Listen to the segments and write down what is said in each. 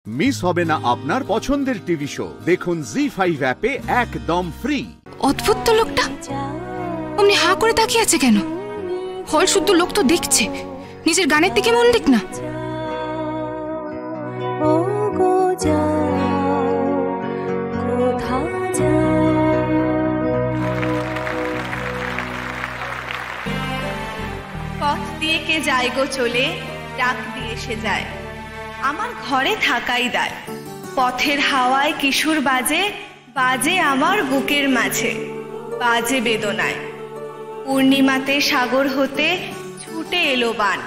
Miss হবে না আপনার পছন্দের টিভি শো। দেখুন জি5 অ্যাপে একদম ফ্রি। অদ্ভুত তো লোকটা, অমনি হাঁ করে তাকিয়ে আছে কেন? হল শুদ্ধ লোক তো দেখছে, নিজের গানের দিকে মন দিক না। পথ দিয়ে কে যায় গো চলে, ডাক দিয়ে সে যায়, আমার ঘরে থাকাই দায়। পথের হাওয়ায় কিশোর বাজে, বাজে আমার বুকের মাঝে, বাজে বেদনায়। পূর্ণিমাতে সাগর হতে ছুটে এলো বান,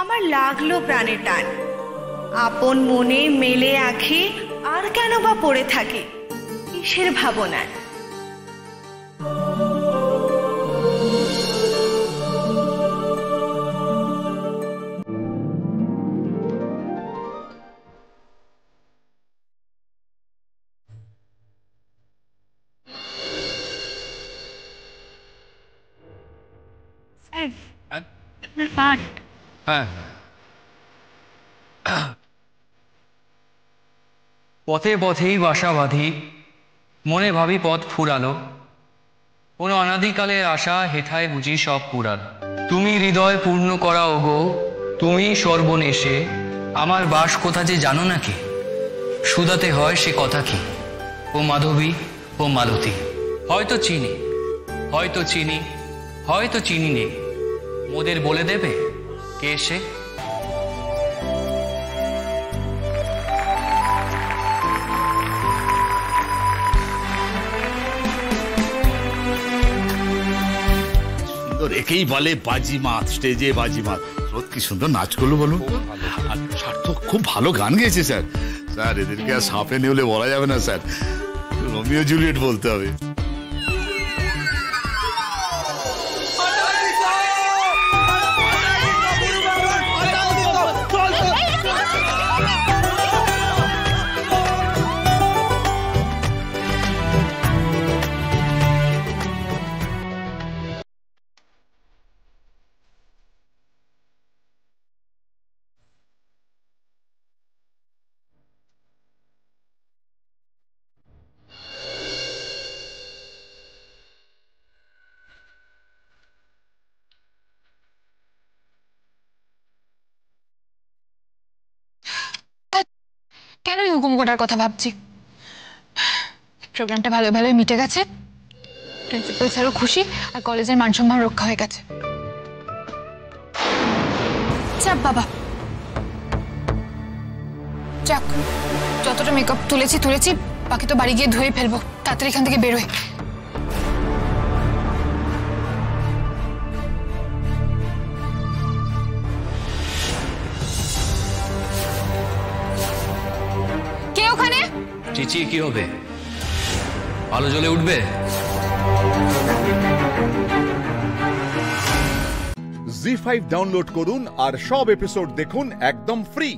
আমার লাগলো প্রাণে টান। আপন মনে মেলে আঁখি, আর কেন বা পড়ে থাকি কিসের ভাবনায়। পথে পথেই বাসা বাঁধি, মনে ভাবি পথ ফুরালো, কোনো অনাদিকালের আশা হেথায় বুঝি সব পুরাল। তুমি হৃদয় পূর্ণ করা ওগো, তুমি সর্বনেশে, আমার বাস কোথা যে জানো নাকি? সুদাতে হয় সে কথা কি, ও মাধবী ও মালতী। হয়তো চিনি, হয়তো চিনি, হয়তো চিনি নেই, মোদের বলে দেবে কে সে? একেই বলে বাজিমাত, স্টেজে বাজিমাত। কি সুন্দর নাচ করলো বলো। আর সার্থক খুব ভালো গান গেয়েছে স্যার। স্যার এদেরকে আর সাপে নেউলে বলা যাবে না স্যার, রোমিও জুলিয়েট বলতে হবে। কেন হুকুম করার কথা ভাবছি? প্রোগ্রামটা ভালো ভালোই মিটে গেছে, প্রিন্সিপাল স্যারও খুশি, আর কলেজের মান সম্মান রক্ষা হয়ে গেছে। চাপ বাবা, যাক, যতটা মেকআপ তুলেছি, বাকি তো বাড়ি গিয়ে ধুয়ে ফেলবো। তাড়াতাড়ি এখান থেকে বেরোয়। কে ওখানে? চিচিয়ে কি হবে, আলো জ্বলে উঠবে। জি5 ডাউনলোড করুন আর সব এপিসোড দেখুন একদম ফ্রি।